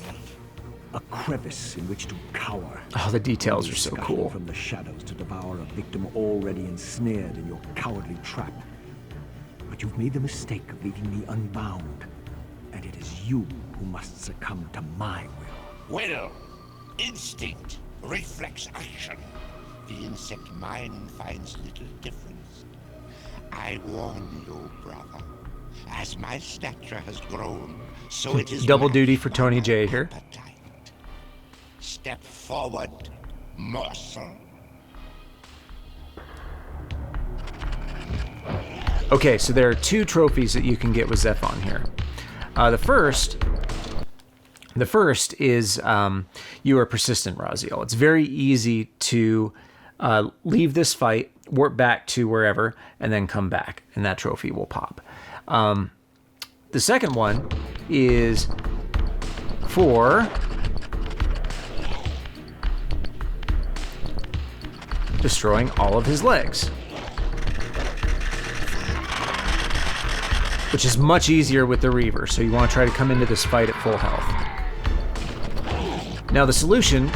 Speaker 4: A crevice in which to cower.
Speaker 1: Oh, the details are so
Speaker 4: Scuttling
Speaker 1: cool.
Speaker 4: from the shadows to devour a victim already ensnared in your cowardly trap. But you've made the mistake of leaving me unbound. And it is you who must succumb to my will.
Speaker 2: Will, instinct, reflex action. The insect mind finds little difference. I warn you, brother. As my stature has grown, so it is
Speaker 1: Double
Speaker 2: my
Speaker 1: duty for Tony J here.
Speaker 2: appetite. Step forward, morsel.
Speaker 1: Okay, so there are 2 trophies that you can get with Zephon here. The first is you are persistent, Raziel. It's very easy to leave this fight, warp back to wherever, and then come back, and that trophy will pop. The second one is for destroying all of his legs, which is much easier with the Reaver, so you want to try to come into this fight at full health. Now, the solution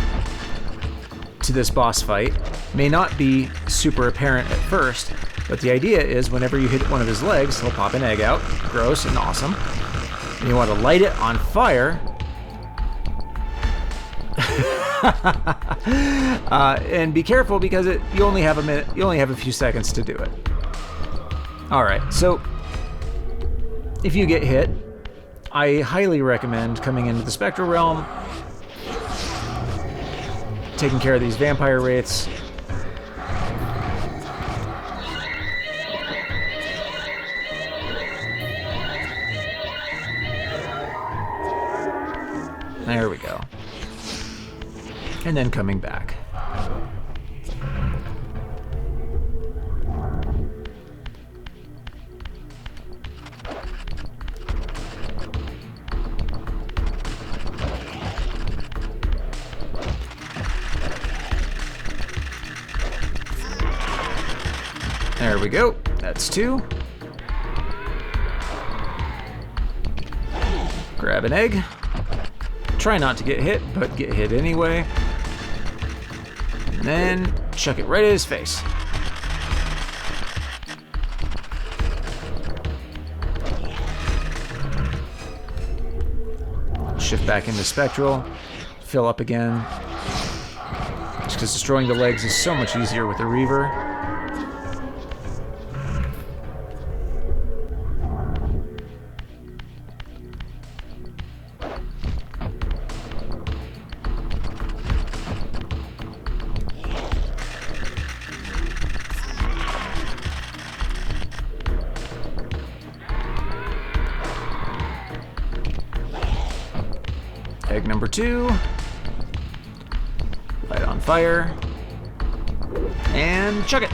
Speaker 1: to this boss fight may not be super apparent at first, but the idea is whenever you hit one of his legs, he'll pop an egg out. Gross and awesome. And you want to light it on fire. And be careful because you only have a minute. You only have a few seconds to do it. All right, so if you get hit, I highly recommend coming into the Spectral Realm, taking care of these vampire wraiths. There we go. And then coming back. There we go. That's 2. Grab an egg. Try not to get hit, but get hit anyway. And then chuck it right at his face. Shift back into Spectral. Fill up again. Just because destroying the legs is so much easier with the Reaver. Egg number 2. Light on fire. And chuck it.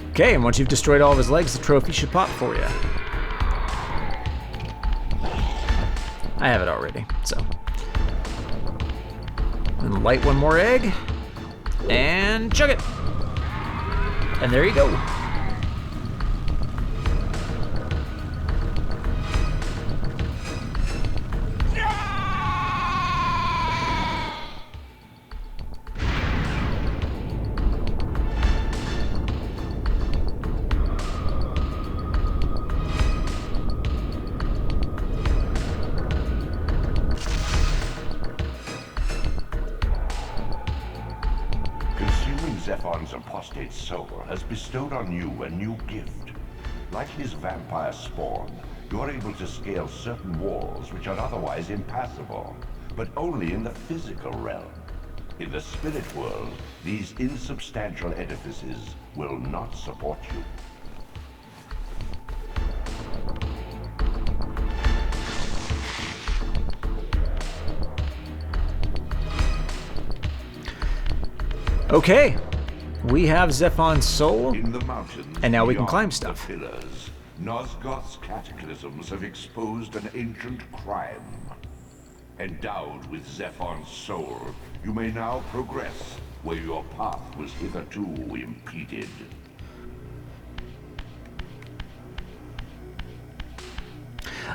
Speaker 1: Okay, and once you've destroyed all of his legs, the trophy should pop for you. I have it already, so. And light one more egg. And chuck it. And there you go.
Speaker 2: great soul has bestowed on you a new gift. Like his vampire spawn, you're able to scale certain walls which are otherwise impassable, but only in the physical realm. In the spirit world, these insubstantial edifices will not support you.
Speaker 1: Okay, we have Zephon's soul,
Speaker 2: In the mountains,
Speaker 1: and now we can
Speaker 2: beyond
Speaker 1: climb
Speaker 2: the
Speaker 1: stuff.
Speaker 2: pillars, Nosgoth's cataclysms have exposed an ancient crime. Endowed with Zephon's soul, you may now progress where your path was hitherto impeded.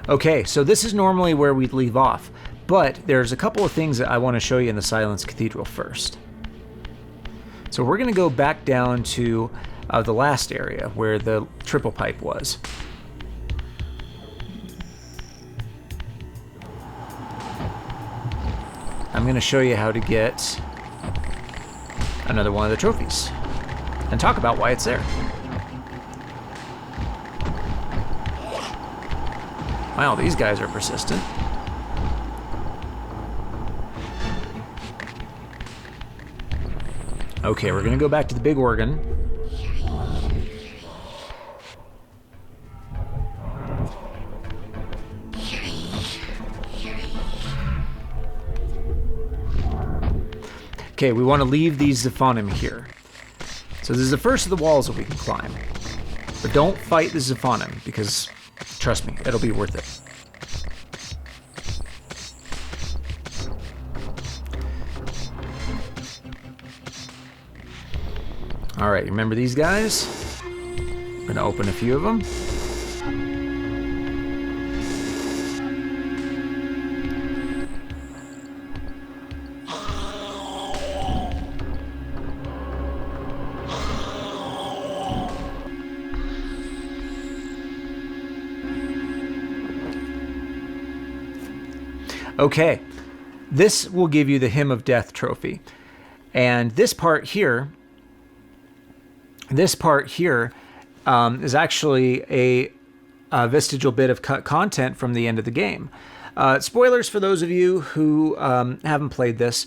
Speaker 1: Okay, so this is normally where we'd leave off, but there's a couple of things that I want to show you in the Silenced Cathedral first. So we're going to go back down to the last area where the triple pipe was. I'm going to show you how to get another one of the trophies and talk about why it's there. Wow, these guys are persistent. Okay, we're gonna go back to the big organ. Okay, we want to leave these Zephonim here. So this is the first of the walls that we can climb. But don't fight the Zephonim, because, trust me, it'll be worth it. Alright, remember these guys? I'm gonna open a few of them. Okay, this will give you the Hymn of Death trophy. And this part here is actually a vestigial bit of cut content from the end of the game. Spoilers for those of you who haven't played this.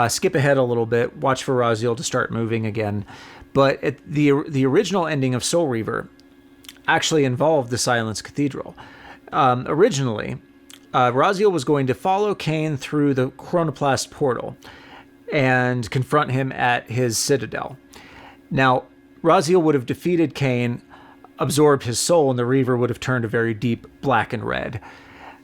Speaker 1: Skip ahead a little bit. Watch for Raziel to start moving again. But the original ending of Soul Reaver actually involved the Silenced Cathedral. Originally, Raziel was going to follow Kain through the Chronoplast portal and confront him at his citadel. Now, Raziel would have defeated Kain, absorbed his soul, and the Reaver would have turned a very deep black and red.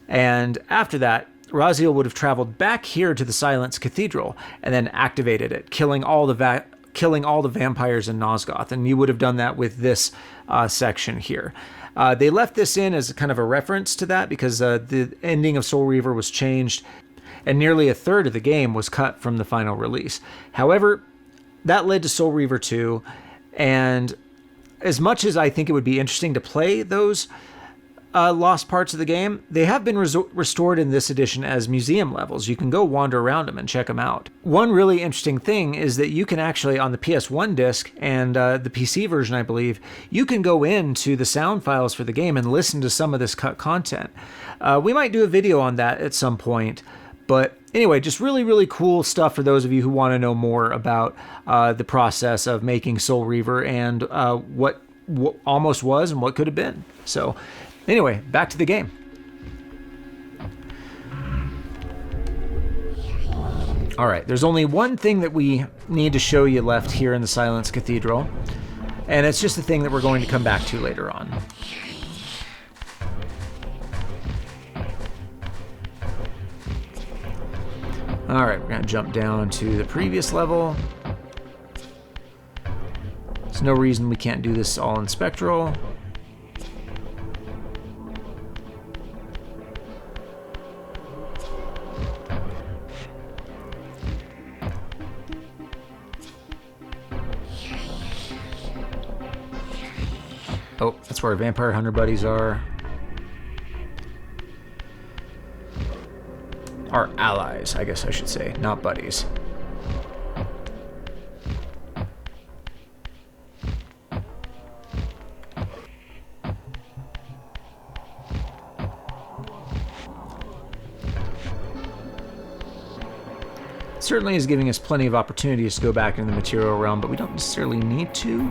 Speaker 1: And after that, Raziel would have traveled back here to the Silenced Cathedral and then activated it, killing all the vampires in Nosgoth. And you would have done that with this section here. They left this in as kind of a reference to that because the ending of Soul Reaver was changed and nearly a third of the game was cut from the final release. However, that led to Soul Reaver 2, and as much as I think it would be interesting to play those lost parts of the game, they have been restored in this edition as museum levels. You can go wander around them and check them out. One really interesting thing is that you can actually, on the PS1 disc and the PC version, I believe, you can go into the sound files for the game and listen to some of this cut content. We might do a video on that at some point, but anyway, just really, really cool stuff for those of you who want to know more about the process of making Soul Reaver and what almost was and what could have been. So anyway, back to the game. All right, there's only one thing that we need to show you left here in the Silenced Cathedral, and it's just the thing that we're going to come back to later on. All right, we're going to jump down to the previous level. There's no reason we can't do this all in Spectral. Oh, that's where our Vampire Hunter buddies are. Our allies, I guess I should say, not buddies. certainly is giving us plenty of opportunities to go back into the material realm, but we don't necessarily need to.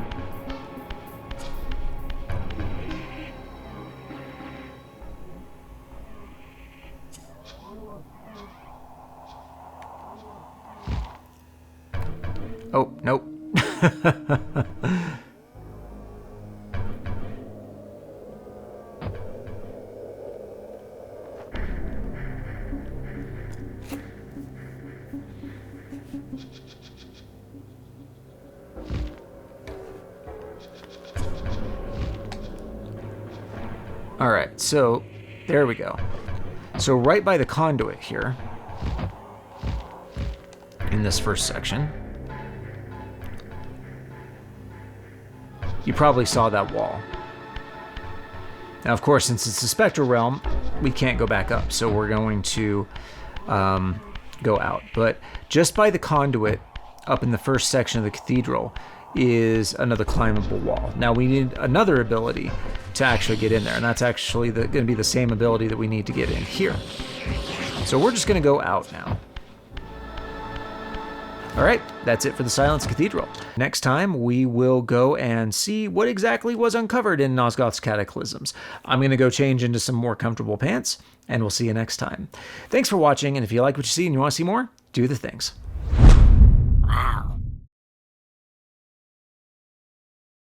Speaker 1: Oh, nope. All right, so there we go. So right by the conduit here, in this first section, you probably saw that wall. Now, of course, since it's the spectral realm, we can't go back up, so we're going to go out. But just by the conduit, up in the first section of the cathedral, is another climbable wall. Now, we need another ability to actually get in there, and that's actually going to be the same ability that we need to get in here. So we're just going to go out now. All right, that's it for the Silenced Cathedral. Next time, we will go and see what exactly was uncovered in Nosgoth's Cataclysms. I'm going to go change into some more comfortable pants, and we'll see you next time. Thanks for watching, and if you like what you see and you want to see more, do the things.
Speaker 5: Wow.